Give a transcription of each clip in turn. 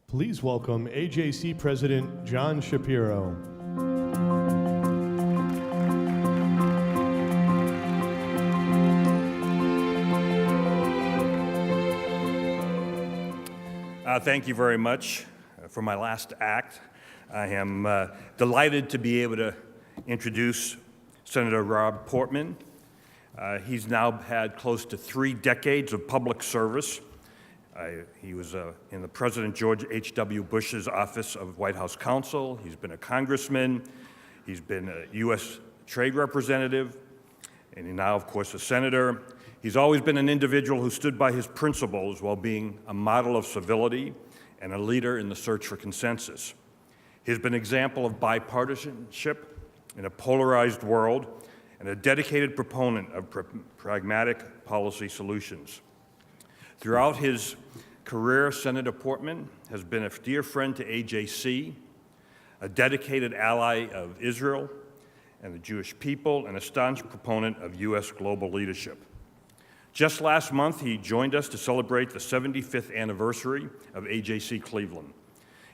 Please welcome AJC President John Shapiro. Thank you very much for my last act. I am delighted to be able to introduce Senator Rob Portman. He's now had close to 3 decades of public service. He was in the President George H.W. Bush's Office of White House Counsel. He's been a congressman. He's been a U.S. trade representative, and now, of course, a senator. He's always been an individual who stood by his principles while being a model of civility and a leader in the search for consensus. He's been an example of bipartisanship in a polarized world and a dedicated proponent of pragmatic policy solutions. Throughout his career, Senator Portman has been a dear friend to AJC, a dedicated ally of Israel and the Jewish people, and a staunch proponent of U.S. global leadership. Just last month, he joined us to celebrate the 75th anniversary of AJC Cleveland.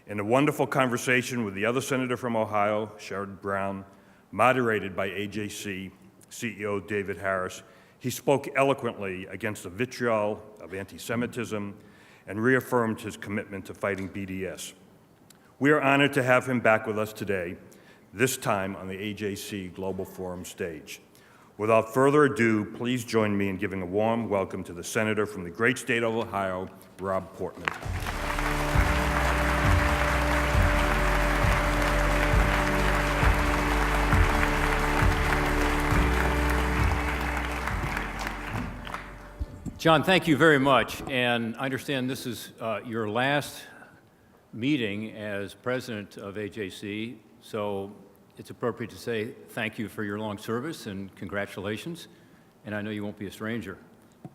In a wonderful conversation with the other senator from Ohio, Sherrod Brown, moderated by AJC CEO David Harris, he spoke eloquently against the vitriol of anti-Semitism and reaffirmed his commitment to fighting BDS. We are honored to have him back with us today, this time on the AJC Global Forum stage. Without further ado, please join me in giving a warm welcome to the senator from the great state of Ohio, Rob Portman. John, thank you very much. And I understand this is your last meeting as president of AJC, so it's appropriate to say thank you for your long service and congratulations. And I know you won't be a stranger.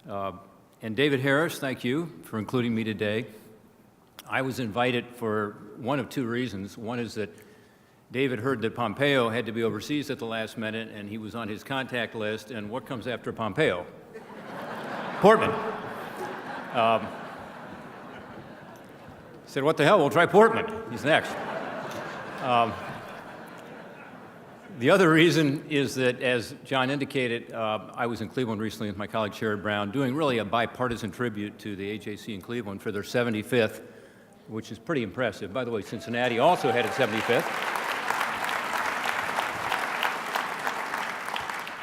And David Harris, thank you for including me today. I was invited for one of 2 reasons. One is that David heard that Pompeo had to be overseas at the last minute, and he was on his contact list. And what comes after Pompeo? Portman. Said, what the hell, we'll try Portman. He's next. The other reason is that, as John indicated, I was in Cleveland recently with my colleague Sherrod Brown, doing really a bipartisan tribute to the AJC in Cleveland for their 75th, which is pretty impressive. By the way, Cincinnati also had its 75th.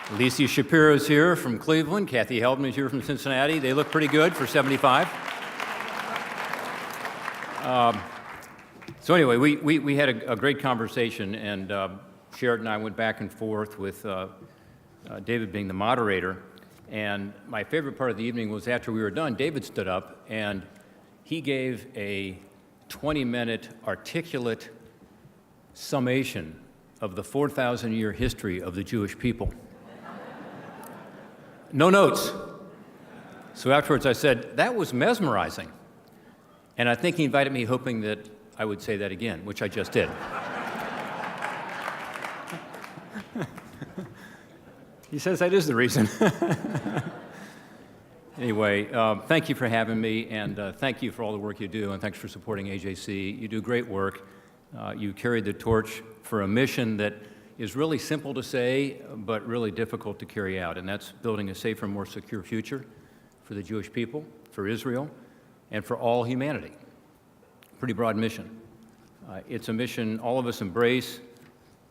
Alicia Shapiro's here from Cleveland. Kathy Heldman is here from Cincinnati. They look pretty good for 75. So anyway, we had a great conversation, and Sherrod and I went back and forth with David being the moderator. And my favorite part of the evening was after we were done, David stood up and he gave a 20-minute articulate summation of the 4,000-year history of the Jewish people. No notes. So afterwards I said, that was mesmerizing. And I think he invited me hoping that I would say that again, which I just did. He says that is the reason. Anyway, thank you for having me, and thank you for all the work you do, and thanks for supporting AJC. You do great work. You carried the torch for a mission that is really simple to say, but really difficult to carry out, and that's building a safer, more secure future for the Jewish people, for Israel, and for all humanity. Pretty broad mission. It's a mission all of us embrace,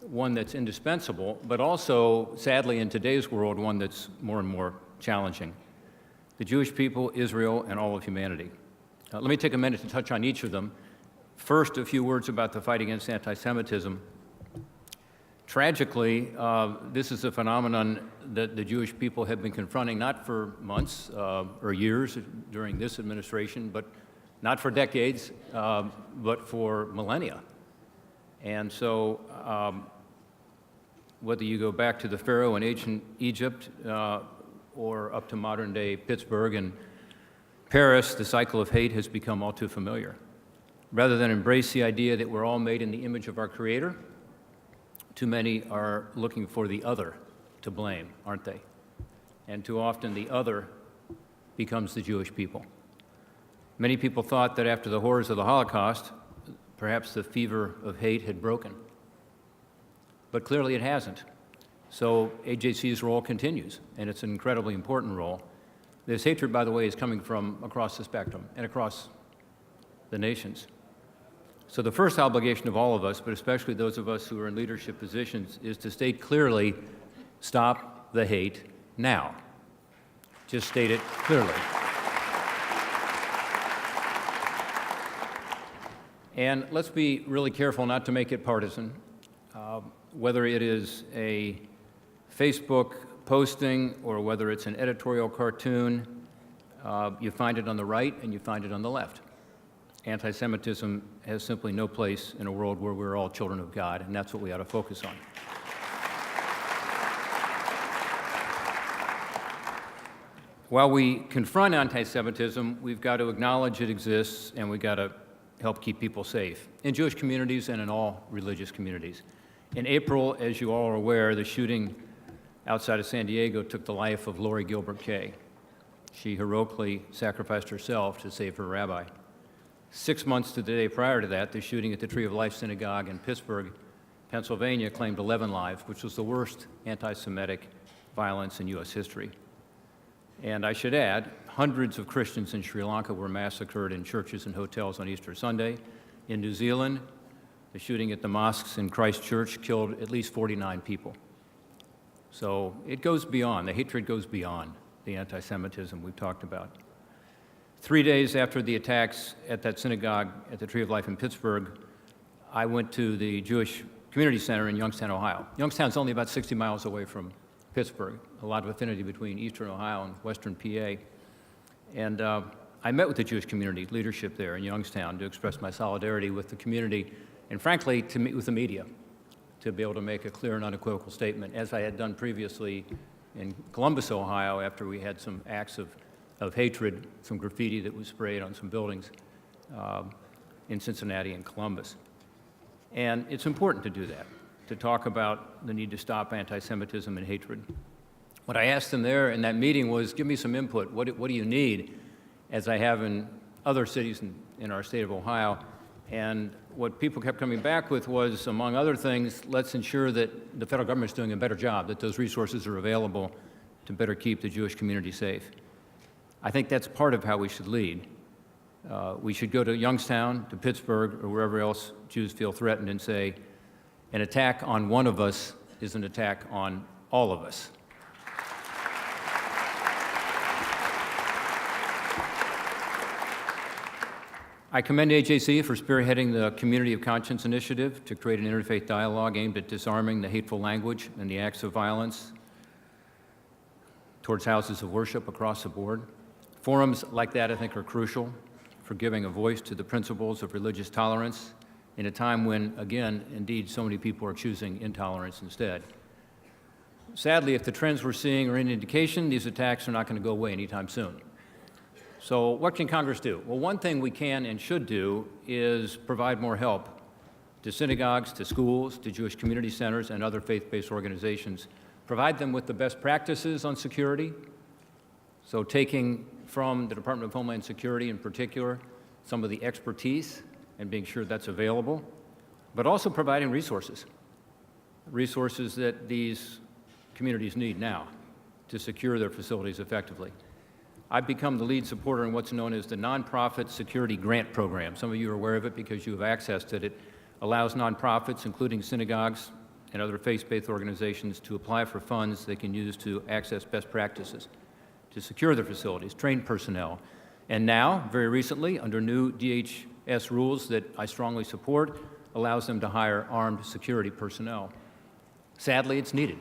one that's indispensable, but also, sadly, in today's world, one that's more and more challenging. The Jewish people, Israel, and all of humanity. Let me take a minute to touch on each of them. First, a few words about the fight against anti-Semitism. Tragically, this is a phenomenon that the Jewish people have been confronting not for months or years during this administration, but not for decades, but for millennia. And so whether you go back to the Pharaoh in ancient Egypt or up to modern-day Pittsburgh and Paris, the cycle of hate has become all too familiar. Rather than embrace the idea that we're all made in the image of our Creator, too many are looking for the other to blame, aren't they? And too often the other becomes the Jewish people. Many people thought that after the horrors of the Holocaust, perhaps the fever of hate had broken. But clearly it hasn't. So AJC's role continues, and it's an incredibly important role. This hatred, by the way, is coming from across the spectrum and across the nations. So the first obligation of all of us, but especially those of us who are in leadership positions, is to state clearly, stop the hate now. Just state it clearly. And let's be really careful not to make it partisan. Whether it is a Facebook posting or whether it's an editorial cartoon, you find it on the right and you find it on the left. Anti-Semitism has simply no place in a world where we're all children of God, and that's what we ought to focus on. While we confront anti-Semitism, we've got to acknowledge it exists, and we've got to help keep people safe in Jewish communities and in all religious communities. In April, as you all are aware, the shooting outside of San Diego took the life of Lori Gilbert Kay. She heroically sacrificed herself to save her rabbi. 6 months to the day prior to that, the shooting at the Tree of Life Synagogue in Pittsburgh, Pennsylvania, claimed 11 lives, which was the worst anti-Semitic violence in U.S. history. And I should add, hundreds of Christians in Sri Lanka were massacred in churches and hotels on Easter Sunday. In New Zealand, the shooting at the mosques in Christchurch killed at least 49 people. So it goes beyond, the hatred goes beyond the anti-Semitism we've talked about. 3 days after the attacks at that synagogue at the Tree of Life in Pittsburgh, I went to the Jewish Community Center in Youngstown, Ohio. Youngstown's only about 60 miles away from Pittsburgh, a lot of affinity between eastern Ohio and western PA. And I met with the Jewish community leadership there in Youngstown to express my solidarity with the community and, frankly, to meet with the media to be able to make a clear and unequivocal statement, as I had done previously in Columbus, Ohio, after we had some acts of hatred, some graffiti that was sprayed on some buildings in Cincinnati and Columbus. And it's important to do that, to talk about the need to stop anti-Semitism and hatred. What I asked them there in that meeting was, give me some input. What do you need, as I have in other cities in our state of Ohio? And what people kept coming back with was, among other things, let's ensure that the federal government is doing a better job, that those resources are available to better keep the Jewish community safe. I think that's part of how we should lead. We should go to Youngstown, to Pittsburgh, or wherever else Jews feel threatened and say, an attack on one of us is an attack on all of us. I commend AJC for spearheading the Community of Conscience initiative to create an interfaith dialogue aimed at disarming the hateful language and the acts of violence towards houses of worship across the board. Forums like that, I think, are crucial for giving a voice to the principles of religious tolerance in a time when, again, indeed, so many people are choosing intolerance instead. Sadly, if the trends we're seeing are any indication, these attacks are not going to go away anytime soon. So what can Congress do? Well, one thing we can and should do is provide more help to synagogues, to schools, to Jewish community centers, and other faith-based organizations. Provide them with the best practices on security. So taking from the Department of Homeland Security in particular some of the expertise and being sure that's available, but also providing resources that these communities need now to secure their facilities effectively. I've become the lead supporter in what's known as the Nonprofit Security Grant Program. Some of you are aware of it because you have accessed it. It allows nonprofits, including synagogues and other faith-based organizations, to apply for funds they can use to access best practices, to secure their facilities, train personnel. And now, very recently, under new DHS rules that I strongly support, allows them to hire armed security personnel. Sadly, it's needed.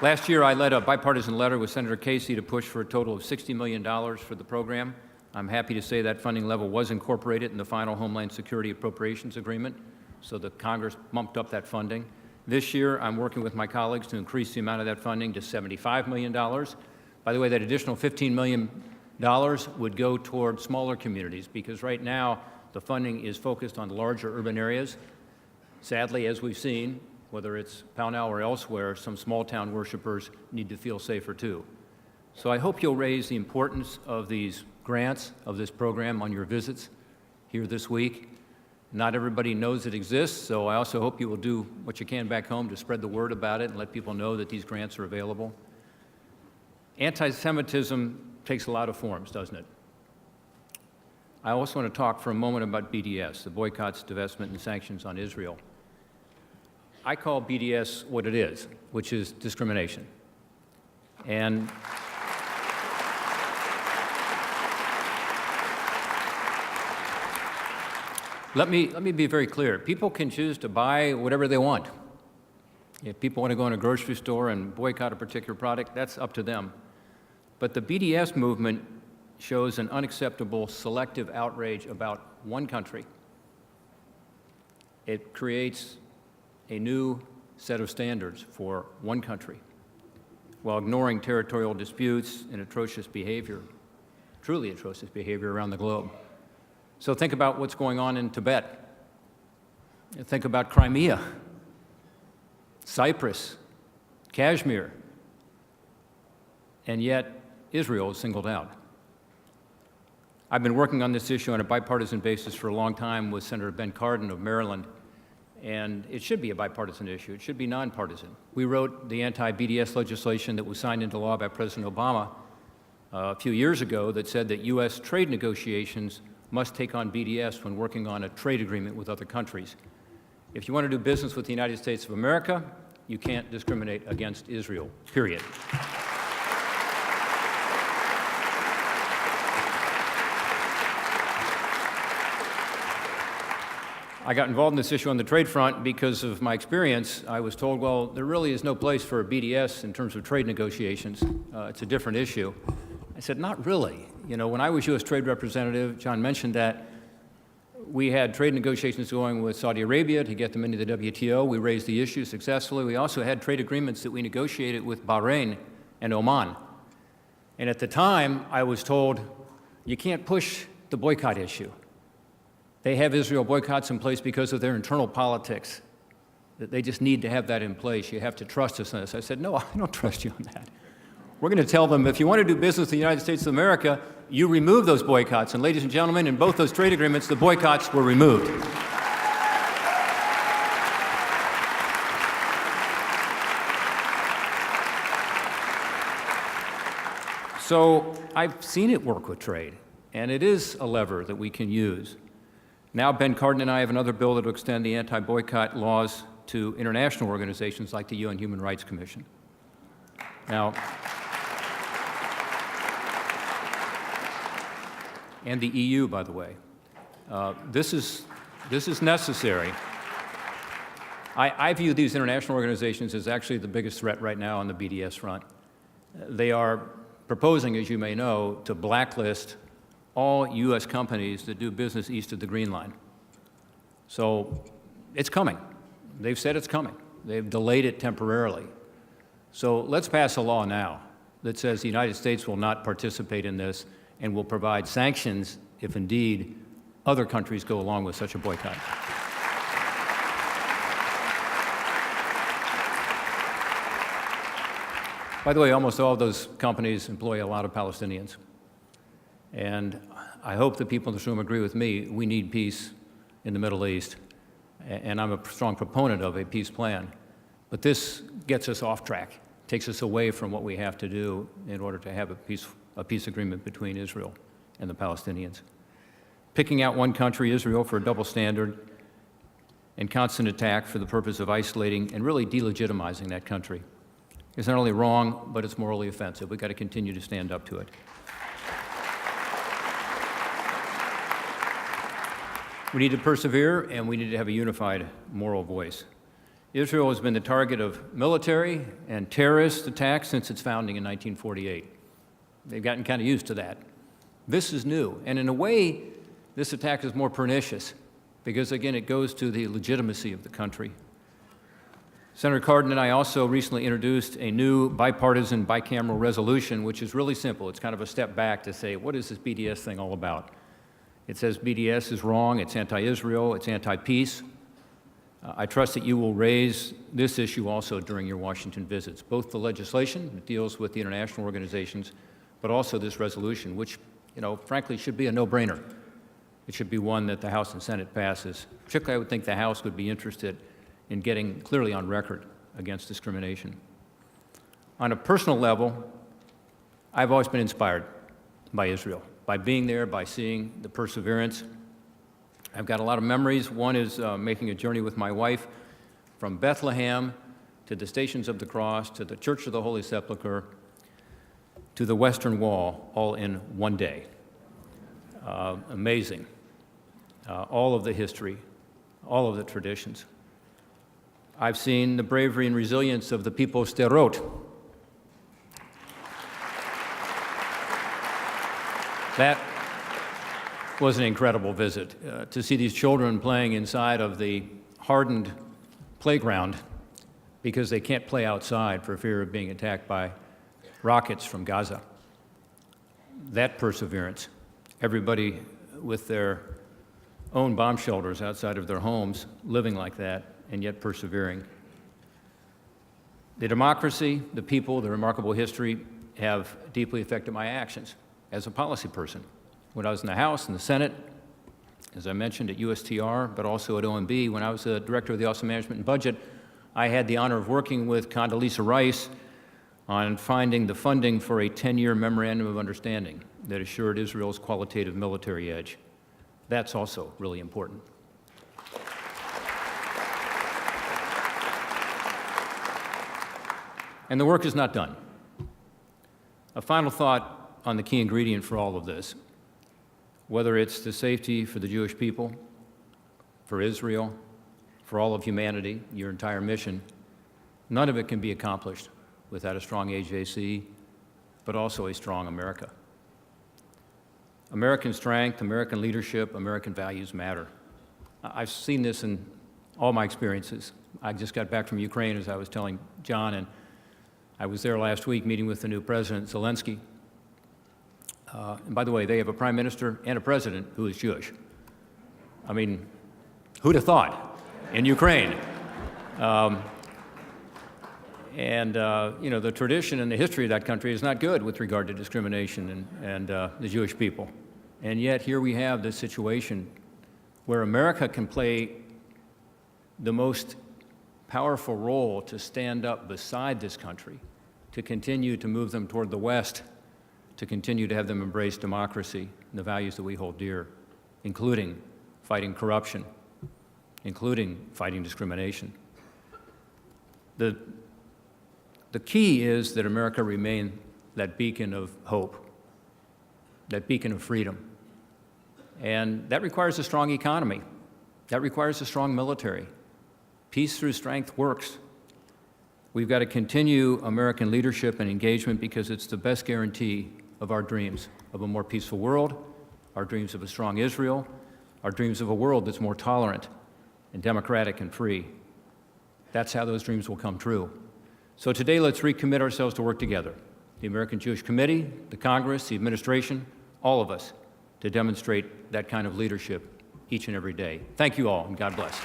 Last year, I led a bipartisan letter with Senator Casey to push for a total of $60 million for the program. I'm happy to say that funding level was incorporated in the final Homeland Security Appropriations Agreement, so the Congress bumped up that funding. This year, I'm working with my colleagues to increase the amount of that funding to $75 million. By the way, that additional $15 million would go toward smaller communities, because right now, the funding is focused on larger urban areas. Sadly, as we've seen, whether it's Pownell or elsewhere, some small-town worshipers need to feel safer too. So I hope you'll raise the importance of these grants, of this program on your visits here this week. Not everybody knows it exists, so I also hope you will do what you can back home to spread the word about it and let people know that these grants are available. Anti-Semitism takes a lot of forms, doesn't it? I also want to talk for a moment about BDS, the boycotts, divestment, and sanctions on Israel. I call BDS what it is, which is discrimination. And let me be very clear. People can choose to buy whatever they want. If people want to go in a grocery store and boycott a particular product, that's up to them. But the BDS movement shows an unacceptable selective outrage about one country. It creates a new set of standards for one country while ignoring territorial disputes and atrocious behavior, truly atrocious behavior around the globe. So think about what's going on in Tibet. Think about Crimea, Cyprus, Kashmir, and yet Israel is singled out. I've been working on this issue on a bipartisan basis for a long time with Senator Ben Cardin of Maryland, and it should be a bipartisan issue. It should be nonpartisan. We wrote the anti-BDS legislation that was signed into law by President Obama a few years ago that said that U.S. trade negotiations must take on BDS when working on a trade agreement with other countries. If you want to do business with the United States of America, you can't discriminate against Israel, period. I got involved in this issue on the trade front because of my experience. I was told, well, there really is no place for a BDS in terms of trade negotiations. It's a different issue. I said, not really. You know, when I was U.S. Trade Representative, John mentioned that we had trade negotiations going with Saudi Arabia to get them into the WTO. We raised the issue successfully. We also had trade agreements that we negotiated with Bahrain and Oman. And at the time, I was told, you can't push the boycott issue. They have Israel boycotts in place because of their internal politics. They just need to have that in place. You have to trust us on this. I said, no, I don't trust you on that. We're going to tell them, if you want to do business with the United States of America, you remove those boycotts. And ladies and gentlemen, in both those trade agreements, the boycotts were removed. So I've seen it work with trade, and it is a lever that we can use. Now Ben Cardin and I have another bill that will extend the anti-boycott laws to international organizations like the UN Human Rights Commission. Now, and the EU, by the way. This is necessary. I view these international organizations as actually the biggest threat right now on the BDS front. They are proposing, as you may know, to blacklist all U.S. companies that do business east of the Green Line. So it's coming. They've said it's coming. They've delayed it temporarily. So let's pass a law now that says the United States will not participate in this and will provide sanctions if indeed other countries go along with such a boycott. By the way, almost all of those companies employ a lot of Palestinians. And I hope that people in this room agree with me, we need peace in the Middle East. And I'm a strong proponent of a peace plan. But this gets us off track, takes us away from what we have to do in order to have a peace agreement between Israel and the Palestinians. Picking out one country, Israel, for a double standard and constant attack for the purpose of isolating and really delegitimizing that country is not only wrong, but it's morally offensive. We've got to continue to stand up to it. We need to persevere, and we need to have a unified moral voice. Israel has been the target of military and terrorist attacks since its founding in 1948. They've gotten kind of used to that. This is new, and in a way, this attack is more pernicious because, again, it goes to the legitimacy of the country. Senator Cardin and I also recently introduced a new bipartisan bicameral resolution, which is really simple. It's kind of a step back to say, what is this BDS thing all about? It says BDS is wrong, it's anti-Israel, it's anti-peace. I trust that you will raise this issue also during your Washington visits, both the legislation that deals with the international organizations, but also this resolution, which, frankly, should be a no-brainer. It should be one that the House and Senate passes. Particularly, I would think the House would be interested in getting clearly on record against discrimination. On a personal level, I've always been inspired by Israel, by being there, by seeing the perseverance. I've got a lot of memories. One is making a journey with my wife from Bethlehem to the Stations of the Cross, to the Church of the Holy Sepulchre, to the Western Wall, all in one day. Amazing. All of the history, all of the traditions. I've seen the bravery and resilience of the people of Sderot. That was an incredible visit, to see these children playing inside of the hardened playground because they can't play outside for fear of being attacked by rockets from Gaza. That perseverance, everybody with their own bomb shelters outside of their homes, living like that, and yet persevering. The democracy, the people, the remarkable history have deeply affected my actions as a policy person. When I was in the House and the Senate, as I mentioned, at USTR, but also at OMB, when I was the Director of the Office of Management and Budget, I had the honor of working with Condoleezza Rice on finding the funding for a 10-year memorandum of understanding that assured Israel's qualitative military edge. That's also really important. And the work is not done. A final thought on the key ingredient for all of this, whether it's the safety for the Jewish people, for Israel, for all of humanity, your entire mission, none of it can be accomplished without a strong AJC, but also a strong America. American strength, American leadership, American values matter. I've seen this in all my experiences. I just got back from Ukraine, as I was telling John, and I was there last week meeting with the new President Zelensky. And by the way, they have a prime minister and a president who is Jewish. I mean, who'd have thought in Ukraine? The tradition and the history of that country is not good with regard to discrimination and the Jewish people. And yet here we have this situation where America can play the most powerful role to stand up beside this country, to continue to move them toward the West, to continue to have them embrace democracy and the values that we hold dear, including fighting corruption, including fighting discrimination. The key is that America remain that beacon of hope, that beacon of freedom. And that requires a strong economy. That requires a strong military. Peace through strength works. We've got to continue American leadership and engagement because it's the best guarantee of our dreams of a more peaceful world, our dreams of a strong Israel, our dreams of a world that's more tolerant and democratic and free. That's how those dreams will come true. So today, let's recommit ourselves to work together. The American Jewish Committee, the Congress, the administration, all of us, to demonstrate that kind of leadership each and every day. Thank you all, and God bless.